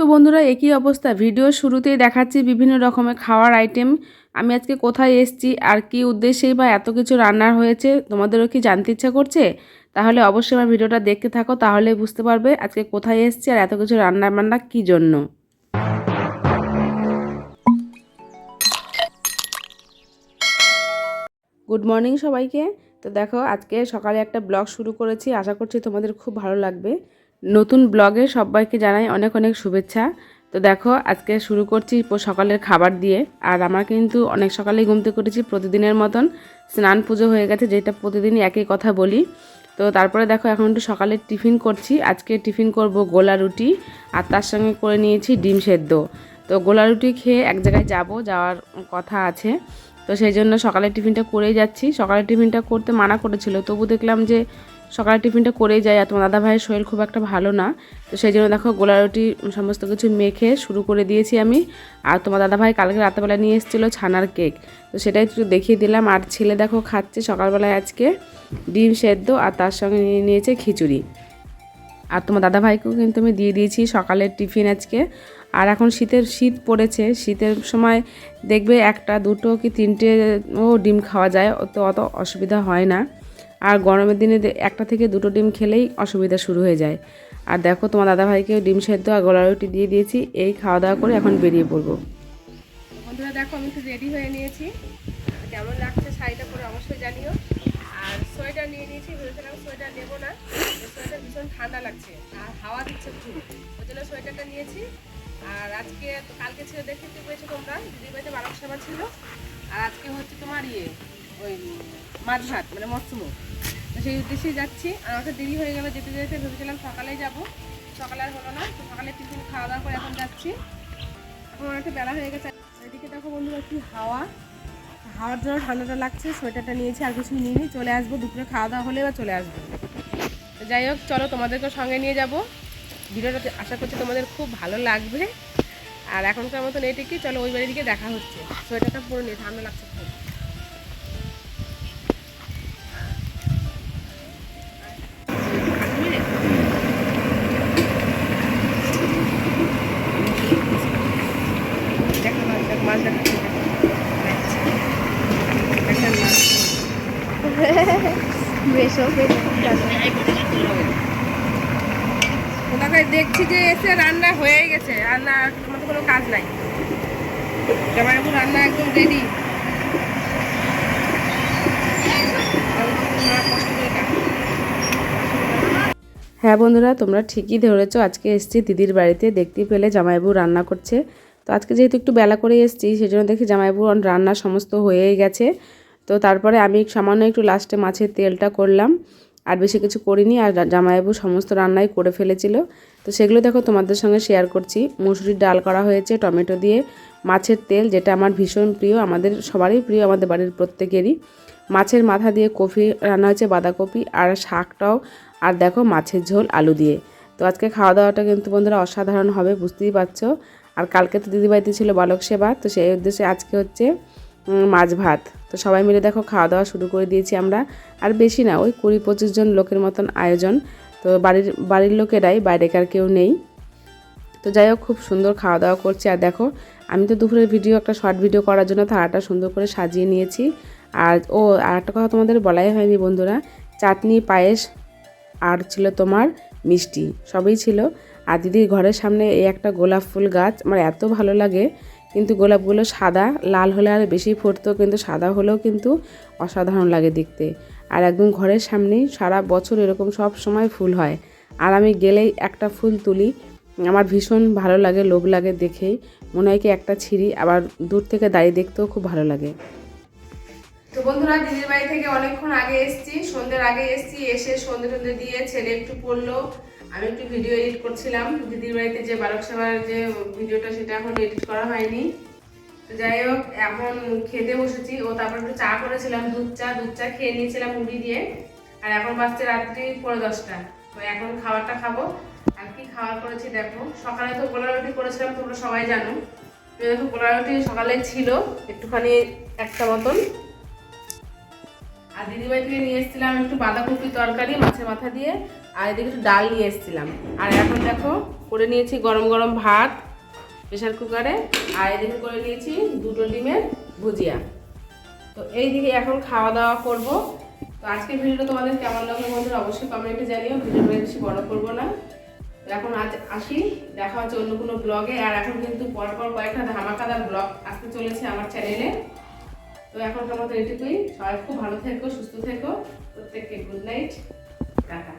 তো বন্ধুরা একই অবস্থা, ভিডিও শুরুতেই দেখাচ্ছি বিভিন্ন রকমের খাওয়ার আইটেম। আমি আজকে কোথায় এসেছি আর কি উদ্দেশ্যেই বা এত কিছু রান্নার হয়েছে তোমাদেরও কি জানতে ইচ্ছা করছে? তাহলে অবশ্যই আমার ভিডিওটা দেখতে থাকো, তাহলে বুঝতে পারবে আজকে কোথায় এসেছি আর এত কিছু রান্না বান্না কী জন্য। গুড মর্নিং সবাইকে। তো দেখো আজকে সকালে একটা ব্লগ শুরু করেছি, আশা করছি তোমাদের খুব ভালো লাগবে। নতুন ব্লগে সবাইকে জানাই অনেক অনেক শুভেচ্ছা। তো দেখো আজকে শুরু করছি সকালের খাবার দিয়ে। আর আমার কিন্তু অনেক সকালেই ঘুম থেকে উঠেছি, প্রতিদিনের মতন স্নান পুজো হয়ে গেছে, যেটা প্রতিদিনই একই কথা বলি। তো তারপরে দেখো এখন একটু সকালে টিফিন করছি। আজকে টিফিন করব গোলা রুটি, আর তার সঙ্গে করে নিয়েছি ডিম সেদ্ধ। তো গোলা রুটি খেয়ে এক জায়গায় যাওয়ার কথা আছে, তো সেই জন্য সকালের টিফিনটা করেই যাচ্ছি। সকালের টিফিনটা করতে মানা করেছিল, তবু দেখলাম যে সকালের টিফিনটা করেই যায়। আর তোমার দাদা ভাইয়ের শরীর খুব একটা ভালো না, তো সেই জন্য দেখো গোলা রুটি সমস্ত কিছু মেখে শুরু করে দিয়েছি আমি। আর তোমার দাদা ভাই কালকে রাতেবেলা নিয়ে এসেছিলো ছানার কেক, তো সেটাই একটু দেখিয়ে দিলাম। আর ছেলে দেখো খাচ্ছে সকালবেলায় আজকে ডিম সেদ্ধ, আর তার সঙ্গে নিয়ে নিয়েছে খিচুড়ি। আর তোমার দাদা ভাইকেও কিন্তু আমি দিয়ে দিয়েছি সকালের টিফিন আজকে। আর এখন শীত পড়েছে, শীতের সময় দেখবে একটা দুটো কি তিনটেও ডিম খাওয়া যায়, তো অত অসুবিধা হয় না। আর গরমের দিনে একটা থেকে দুটো ডিম খেলেই অসুবিধা শুরু হয়ে যায়। আর দেখো তোমার দাদা ভাইকেও ডিম সেদ্ধ আর গোলা রুটি দিয়ে দিয়েছি। এই খাওয়া দাওয়া করে এখন বেরিয়ে পড়বো। বন্ধুরা দেখো আমি একটু রেডি হয়ে নিয়েছি, কেমন লাগছে শাড়িটা পরে অবশ্যই জানিও। আর সোয়েটার নিয়ে নিয়েছি, ভেবেছিলাম সোয়েটার নেবো না, সোয়েটার ভীষণ ঠান্ডা লাগছে আর হাওয়া দিচ্ছে খুব, ওই জন্য সোয়েটারটা নিয়েছি। আর আজকে কালকে ছিল দেখতে পেয়েছো তোমরা, দিদির বাড়িতে বালক সেবা ছিল। আর আজকে হচ্ছে তোমার ওই মাছ ভাত মানে মৎস্যম, তো সেই উদ্দেশ্যেই যাচ্ছি। আর আমাকে দেরি হয়ে গেল যেতে যেতে, ভেবেছিলাম সকালেই যাব, সকালে আর হলো না। তো সকালে টিফিন খাওয়া দাওয়া করে এখন যাচ্ছি, এখন অনেকটা বেলা হয়ে গেছে। এদিকে দেখো বন্ধুরা কি হাওয়ার জন্য ঠান্ডাটা লাগছে, সোয়েটারটা নিয়েছি, আর কিছু নিয়ে চলে আসবো, দুপুরে খাওয়া দাওয়া হলে বা চলে আসবো। তো যাই হোক চলো তোমাদেরকে সঙ্গে নিয়ে যাব, ভিডিওটা আশা করছি তোমাদের খুব ভালো লাগবে। আর এখনকার মতন এটিকে চলো ওই বাড়ির দিকে দেখা হচ্ছে। সোয়েটারটা পরে নিয়ে ঠান্ডা লাগছে খুব। মাছ দেখাচ্ছি ওনাকে দেখছি যে এসে রান্না হয়ে গেছে, রান্না তোমাদের কোনো কাজ নাই, জামাইবাবু রান্না একদম রেডি। হ্যাঁ বন্ধুরা তোমরা ঠিকই ধরেছো, আজকে এসেছি দিদির বাড়িতে, দেখতেই পেলে জামাইবাবু রান্না করছে। তো আজকে যেহেতু একটু বেলা করে এসেছি, সেই জন্য দেখি জামাইবাবু রান্না সমস্ত হয়েই গেছে। তো তারপরে আমি সামান্য একটু লাস্টে মাছের তেলটা করলাম, আর বেশি কিছু করিনি। আর জামাইবাবু সমস্ত রান্নাই করে ফেলেছিল, তো সেগুলো দেখো তোমাদের সঙ্গে শেয়ার করছি। মুসুরির ডাল করা হয়েছে টমেটো দিয়ে, মাছের তেল যেটা আমার ভীষণ প্রিয়, আমাদের সবারই প্রিয়, আমাদের বাড়ির প্রত্যেকেরই। মাছের মাথা দিয়ে কফি রান্না হয়েছে, বাঁধাকপি আর শাকটাও, আর দেখো মাছের ঝোল আলু দিয়ে। তো আজকে খাওয়া দাওয়াটা কিন্তু বন্ধুরা অসাধারণ হবে, বুঝতেই পারছো। আর কালকে তো দিদিবাড়িতে ছিল বালক সেবা, তো সেই উদ্দেশ্যে আজকে হচ্ছে মাছ ভাত। তো সবাই মিলে দেখো খাওয়া দাওয়া শুরু করে দিয়েছি আমরা। আর বেশি না, ওই 20-25 জন লোকের মতন আয়োজন। তো বাড়ির লোকেরাই, বাইরেকার কেউ নেই। তো যাই হোক খুব সুন্দর খাওয়া দাওয়া করছি। আর দেখো আমি তো দুপুরের ভিডিও একটা শর্ট ভিডিও করার জন্য থালাটা সুন্দর করে সাজিয়ে নিয়েছি। আর একটা কথা তোমাদের বলাই হয়নি বন্ধুরা, চাটনি পায়েস আর ছিল তোমার মিষ্টি, সবই ছিল। আর দিদির ঘরের সামনে এই একটা গোলাপ ফুল গাছ, আমার এত ভালো লাগে। কিন্তু গোলাপগুলো সাদা, লাল হলে আর বেশি ফুটতো, কিন্তু সাদা হলেও কিন্তু অসাধারণ লাগে দেখতে। আর একদম ঘরের সামনেই সারা বছর এরকম সব সময় ফুল হয়। আর আমি গেলেই একটা ফুল তুলি, আমার ভীষণ ভালো লাগে, লোভ লাগে দেখেই, মনে হয় কি একটা ছিঁড়ি। আবার দূর থেকে দাঁড়িয়ে দেখতেও খুব ভালো লাগে। তো বন্ধুরা দিদির বাড়ি থেকে অনেকক্ষণ আগে এসেছি, সন্ধ্যের আগে এসেছি, এসে সন্ধ্যে দিয়ে ছেলে একটু পড়লো, আমি একটু ভিডিও এডিট করছিলাম। দিদির বাড়িতে যে বালক সেবার যে ভিডিওটা সেটা এখন এডিট করা হয়নি। তো যাই হোক এখন খেতে বসেছি। ও তারপর একটু চা করেছিলাম, দুধ চা খেয়ে নিয়েছিলাম মুড়ি দিয়ে। আর এখন বাজছে রাত্রি 10:30, তো এখন খাবারটা খাবো। আর কি খাবার করেছি দেখো, সকালে তো গোলা রুটি করেছিলাম, তোমরা সবাই জানো। তো দেখো গোলা রুটি সকালে ছিল একটুখানি একটা মতন। আর দিদিবাড়ি থেকে নিয়ে এসেছিলাম একটু বাঁধাকপি তরকারি মাছের মাথা দিয়ে, আর এদিকে একটু ডাল নিয়ে এসেছিলাম। আর এখন দেখো করে নিয়েছি গরম গরম ভাত প্রেশার কুকারে, আর এদিকে করে নিয়েছি 2টো ডিমের ভুজিয়া। তো এইদিকে এখন খাওয়া দাওয়া করব। তো আজকের ভিডিওটা তোমাদের কেমন লাগলো বন্ধুরা অবশ্যই কমেন্টে জানিও। ভিডিওটা বেশি বড় করবো না। তো এখন আজ আসি, দেখা হচ্ছে অন্য কোনো ব্লগে। আর এখন কিন্তু পরপর কয়েকটা ধামাকাদার ব্লগ আসতে চলেছে আমার চ্যানেলে। তো এখনকার মতো এটুকুই। সবাই খুব ভালো থেকো, সুস্থ থেকো, প্রত্যেককে গুড নাইট, টাটা।